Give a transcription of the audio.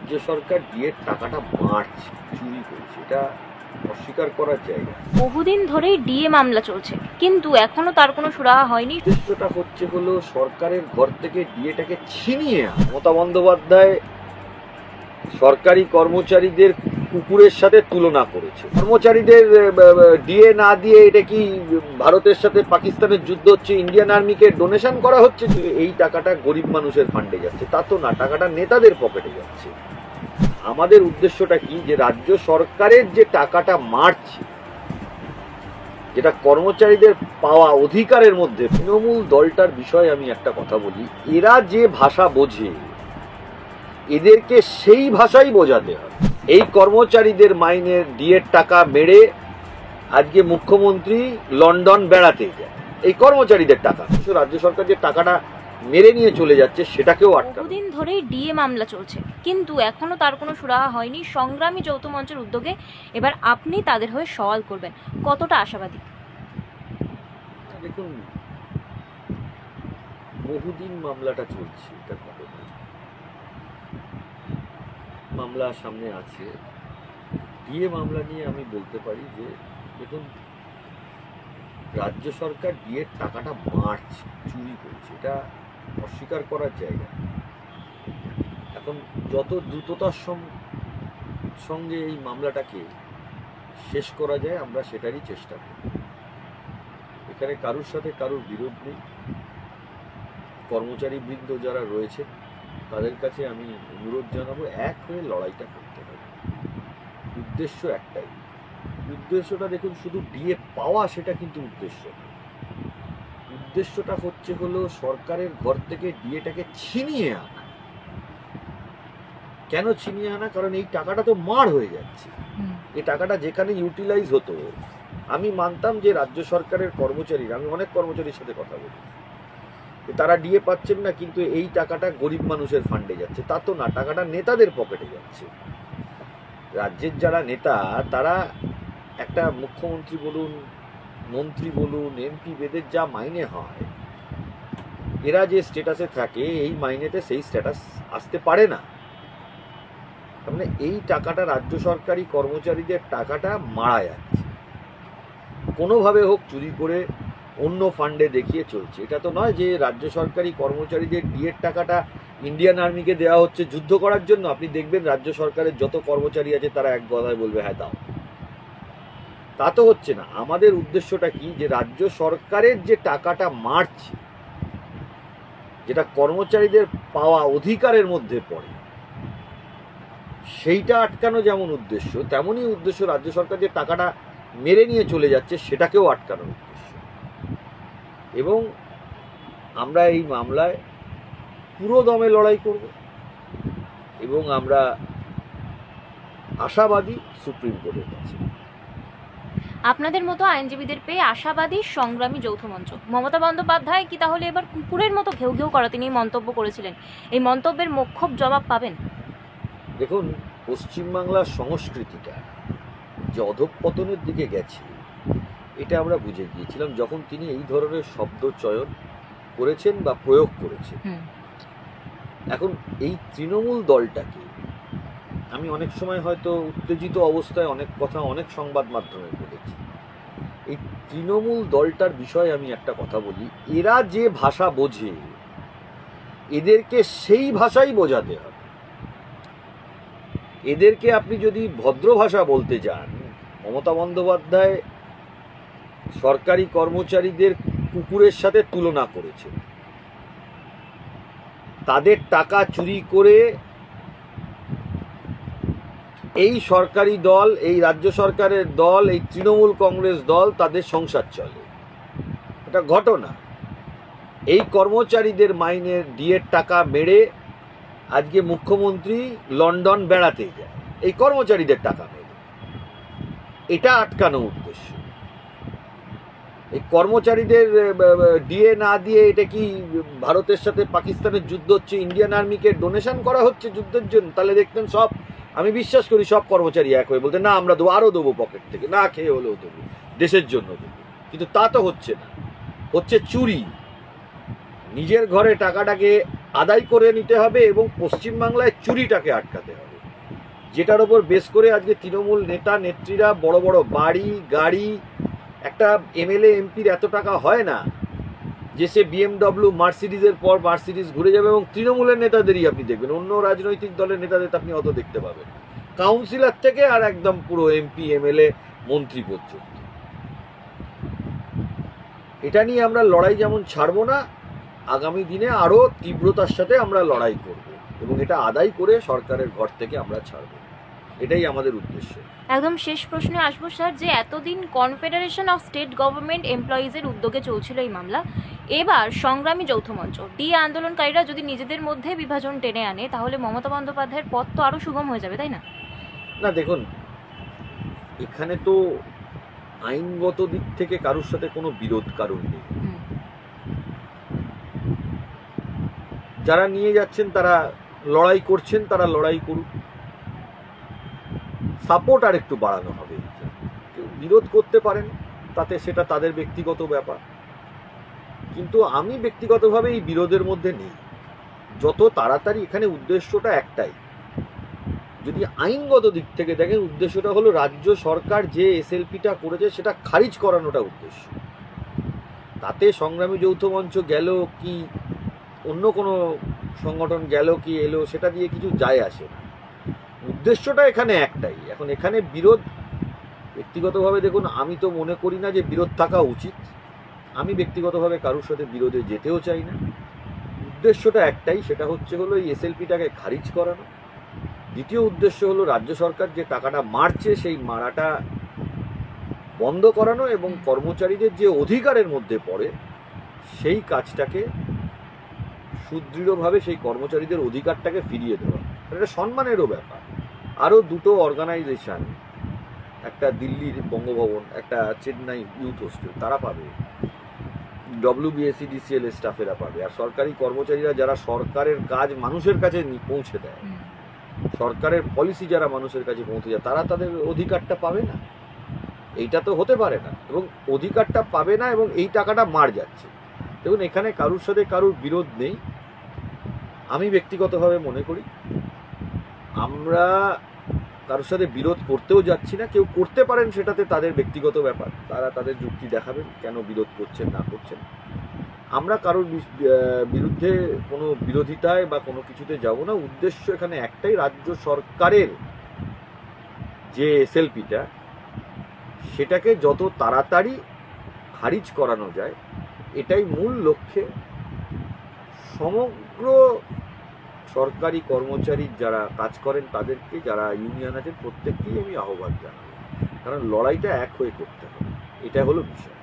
রাজ্য সরকার ডিএর টাকাটা মারছে, চুরি করছে, এটা অস্বীকার করার জায়গা। বহুদিন ধরেই ডিএ মামলা চলছে, কিন্তু এখনো তার কোনো সুরাহা হয়নি। উদ্দেশ্যটা হলো সরকারের ঘর থেকে ডিএটাকে ছিনিয়ে আনা। মমতা বন্দ্যোপাধ্যায় সরকারি কর্মচারীদের কুকুরের সাথে তুলনা করেছে। কর্মচারীদের ডিএ না দিয়ে এটা কি ভারতের সাথে পাকিস্তানের যুদ্ধ হচ্ছে, ইন্ডিয়ান আর্মিকে ডোনেশন করা হচ্ছে? এই টাকাটা গরিব মানুষের ফান্ডে যাচ্ছে, তা তো না, টাকাটা নেতাদের পকেটে যাচ্ছে। আমাদের উদ্দেশ্যটা কি, যে রাজ্য সরকারের যে টাকাটা মারছে, যেটা কর্মচারীদের পাওয়া অধিকারের মধ্যে, তৃণমূল দলটার বিষয়ে আমি একটা কথা বলি, এরা যে ভাষা বোঝে এদেরকে সেই ভাষাই বোঝাতে হবে। এই কর্মচারীদের মাইনের ডিএর টাকা মেরে আজকে মুখ্যমন্ত্রী লন্ডন বেড়াতে যায়, এই কর্মচারীদের টাকা। রাজ্য সরকার যে টাকাটা মেরে নিয়ে চলে যাচ্ছে সেটাকেও আটকানো। বহুদিন ধরেই ডিএ মামলা চলছে, কিন্তু এখনো তার কোনো সুরাহা হয়নি। সংগ্রামী যৌথ মঞ্চের উদ্যোগে এবার আপনি তাদের হয়ে সওয়াল করবেন, কতটা আশাবাদী? দেখুন, বহুদিন মামলাটা চলছে, এটা ঘটনা, মামলা সামনে আছে। ডিএ মামলা নিয়ে আমি বলতে পারি যে, দেখুন, রাজ্য সরকার ডিএর টাকাটা মারছে, চুরি করছে, এটা অস্বীকার করার জায়গা। এখন যত দ্রুততার সঙ্গে এই মামলাটাকে শেষ করা যায় আমরা সেটারই চেষ্টা করি। এখানে কারুর সাথে কারুর বিরোধ নেই। কর্মচারী বৃন্দ যারা রয়েছে তাদের কাছে আমি অনুরোধ জানাবো, এক হয়ে লড়াইটা করতে হবে। উদ্দেশ্য একটাই, উদ্দেশ্যটা দেখুন, শুধু ডিএ পাওয়া সেটা কিন্তু উদ্দেশ্য না। উদ্দেশ্যটা হলো সরকারের ঘর থেকে ডিএটাকে ছিনিয়ে আনা। কেন ছিনিয়ে আনা? কারণ এই টাকাটা তো মার হয়ে যাচ্ছে। এই টাকাটা যেখানে ইউটিলাইজ হতো, আমি মানতাম যে রাজ্য সরকারের কর্মচারীরা, আমি অনেক কর্মচারীর সাথে কথা বলি, তারা ডিএ পাচ্ছেন না, কিন্তু এই টাকাটা গরিব মানুষের ফান্ডে যাচ্ছে, তা তো না, টাকাটা নেতাদের পকেটে যাচ্ছে। রাজ্যের যারা নেতা, তারা একটা মুখ্যমন্ত্রী বলুন, মন্ত্রী বলুন, এমপি, এদের যা মাইনে হয়, এরা যে স্ট্যাটাসে থাকে এই মাইনেতে সেই স্ট্যাটাস আসতে পারে না। তার মানে এই টাকাটা, রাজ্য সরকারি কর্মচারীদের টাকাটা মারা যাচ্ছে, কোনোভাবে হোক চুরি করে অন্য ফান্ডে দেখিয়ে চলছে। এটা তো নয় যে রাজ্য সরকারি কর্মচারীদের ডিএর টাকাটা ইন্ডিয়ান আর্মিকে দেওয়া হচ্ছে যুদ্ধ করার জন্য। আপনি দেখবেন রাজ্য সরকারের যত কর্মচারী আছে তারা এক কথায় বলবে হ্যাঁ দাও। তা তো হচ্ছে না। আমাদের উদ্দেশ্যটা কি, যে রাজ্য সরকারের যে টাকাটা মারছে, যেটা কর্মচারীদের পাওয়া অধিকারের মধ্যে পড়ে, সেইটা আটকানো যেমন উদ্দেশ্য, তেমনই উদ্দেশ্য রাজ্য সরকার যে টাকাটা মেরে নিয়ে চলে যাচ্ছে সেটাকেও আটকানোর উদ্দেশ্য। এবং আমরা এই মামলায় পুরো দমে লড়াই করব এবং আমরা আশাবাদী সুপ্রিম কোর্টের কাছে। আপনাদের মতো আইনজীবীদের পেয়ে আশাবাদী সংগ্রামী যৌথ মঞ্চ। মমতা বন্দ্যোপাধ্যায় কি তাহলে এবার কুকুরের মতো ঘেউ ঘেউ করা তিনি মন্তব্য করেছিলেন, এই মন্তব্যের মোক্ষম জবাব পাবেন? দেখুন, পশ্চিমবাংলার সংস্কৃতিটা যে অধঃপতনের দিকে গেছে এটা আমরা বুঝে গিয়েছিলাম যখন তিনি এই ধরনের শব্দ চয়ন করেছেন বা প্রয়োগ করেছেন। এখন এই তৃণমূল দলটাকে আমি অনেক সময় হয়তো উত্তেজিত অবস্থায় অনেক কথা অনেক সংবাদ মাধ্যমে বলেছি। এই তৃণমূল দলটার বিষয়ে আমি একটা কথা বলি, এরা যে ভাষা বোঝে এদেরকে সেই ভাষাই বোঝাতে হবে। এদেরকে আপনি যদি ভদ্র ভাষা বলতে যান, মমতা বন্দ্যোপাধ্যায় সরকারি কর্মচারীদের কুকুরের সাথে তুলনা করেছেন। তাদের টাকা চুরি করে এই সরকারি দল, এই রাজ্য সরকারের দল, এই তৃণমূল কংগ্রেস দল, তাদের সংসার চলে। এটা ঘটনা। এই কর্মচারীদের মাইনের ডিএর টাকা মেরে আজকে মুখ্যমন্ত্রী লন্ডন বেড়াতে যায়, এই কর্মচারীদের টাকা মেরে। এটা আটকানো উদ্দেশ্য। এই কর্মচারীদের ডিএ না দিয়ে এটা কি ভারতের সাথে পাকিস্তানের যুদ্ধ হচ্ছে, ইন্ডিয়ান আর্মিকে ডোনেশন করা হচ্ছে যুদ্ধের জন্য? তাহলে দেখতেন সব, আমি বিশ্বাস করি সব কর্মচারী এক হয়ে বলতে, না আমরা দেবো, আরও দেবো, পকেট থেকে না খেয়ে হলেও দেবো, দেশের জন্য দেবো। কিন্তু তা তো হচ্ছে না, হচ্ছে চুরি। নিজের ঘরে টাকাটাকে আদায় করে নিতে হবে এবং পশ্চিমবাংলায় চুরিটাকে আটকাতে হবে। যেটার ওপর বেস করে আজকে তৃণমূল নেতা নেত্রীরা বড় বড় বাড়ি গাড়ি, একটা এমএলএ এমপির এত টাকা হয় না যে সে বিএমডব্লিউ মার্সিডিজের পর মার্সিডিজ ঘুরে যাবে, এবং তৃণমূলের নেতাদেরই আপনি দেখবেন, অন্য রাজনৈতিক দলের নেতাদের আপনি অত দেখতে পাবেন, কাউন্সিলর থেকে আর একদম পুরো এমপি এমএলএ মন্ত্রী পর্যন্ত। এটা নিয়ে আমরা লড়াই যেমন ছাড়বো না, আগামী দিনে আরো তীব্রতার সাথে আমরা লড়াই করব এবং এটা আদায় করে সরকারের ঘর থেকে আমরা ছাড়ব, এটাই আমাদের উদ্দেশ্য। একদম শেষ প্রশ্নে আসবো স্যার, যে এতদিন কনফেডারেশন অফ স্টেট গভর্নমেন্ট এমপ্লয়িজের উদ্যোগে চলছিল এই মামলা, এবার সংগ্রামী যৌথ মঞ্চ ডি আন্দোলনকারীরা যদি নিজেদের মধ্যে বিভাজন টেনে আনে, তাহলে মমতা বন্দ্যোপাধ্যায়ের পথ তো আরো সুগম হয়ে যাবে, তাই না? না দেখুন, এখানে তো আইনগত দিক থেকে কারোর সাথে কোনো বিরোধ কারণ নেই। যারা নিয়ে যাচ্ছেন তারা লড়াই করছেন, তারা লড়াই করুক, সাপোর্ট আর একটু বাড়ানো হবে। কেউ বিরোধ করতে পারেন, তাতে সেটা তাদের ব্যক্তিগত ব্যাপার, কিন্তু আমি ব্যক্তিগতভাবে এই বিরোধের মধ্যে নেই। যত তাড়াতাড়ি, এখানে উদ্দেশ্যটা একটাই, যদি আইনগত দিক থেকে দেখেন, উদ্দেশ্যটা হলো রাজ্য সরকার যে এসএলপিটা করেছে সেটা খারিজ করানোটা উদ্দেশ্য। তাতে সংগ্রামী যৌথ মঞ্চ গেল কি অন্য কোনো সংগঠন গেল কি এলো, সেটা দিয়ে কিছু যায় আসে না, উদ্দেশ্যটা এখানে একটাই। এখন এখানে বিরোধ, ব্যক্তিগতভাবে দেখুন, আমি তো মনে করি না যে বিরোধ থাকা উচিত, আমি ব্যক্তিগতভাবে কারোর সাথে বিরোধে যেতেও চাই না। উদ্দেশ্যটা একটাই, সেটা হলো এই এসএলপিটাকে খারিজ করানো। দ্বিতীয় উদ্দেশ্য হলো রাজ্য সরকার যে টাকাটা মারছে সেই মারাটা বন্ধ করানো এবং কর্মচারীদের যে অধিকারের মধ্যে পড়ে সেই কাজটাকে সুদৃঢ়ভাবে সেই কর্মচারীদের অধিকারটাকে ফিরিয়ে দেওয়া, এটা সম্মানেরও ব্যাপার। আরও দুটো অর্গানাইজেশন, একটা দিল্লির বঙ্গভবন, একটা চেন্নাই ইউথ হোস্টেল, তারা পাবে, WBSEDCL স্টাফেরা পাবে, আর সরকারি কর্মচারীরা যারা সরকারের কাজ মানুষের কাছে পৌঁছে দেয়, সরকারের পলিসি যারা মানুষের কাছে পৌঁছে যায়, তারা তাদের অধিকারটা পাবে না। এইটা তো হতে পারে না, এবং অধিকারটা পাবে না এবং এই টাকাটা মার যাচ্ছে। দেখুন, এখানে কারুর সাথে কারুর বিরোধ নেই। আমি ব্যক্তিগতভাবে মনে করি আমরা কারোর সাথে বিরোধ করতেও যাচ্ছি না। কেউ করতে পারেন, সেটাতে তাদের ব্যক্তিগত ব্যাপার, তারা তাদের যুক্তি দেখাবেন কেন বিরোধ করছেন না করছেন। আমরা কারোর বিরুদ্ধে কোনো বিরোধিতায় বা কোনো কিছুতে যাব না। উদ্দেশ্য এখানে একটাই, রাজ্য সরকারের যে এসএলপিটা সেটাকে যত তাড়াতাড়ি খারিজ করানো যায়, এটাই মূল লক্ষ্যে সমগ্র সরকারি কর্মচারী যারা কাজ করেন তাদেরকে, যারা ইউনিয়ন আছেন প্রত্যেককেই আমি আহ্বান জানাবো, কারণ লড়াইটা এক হয়ে করতে হবে, এটা হলো বিষয়।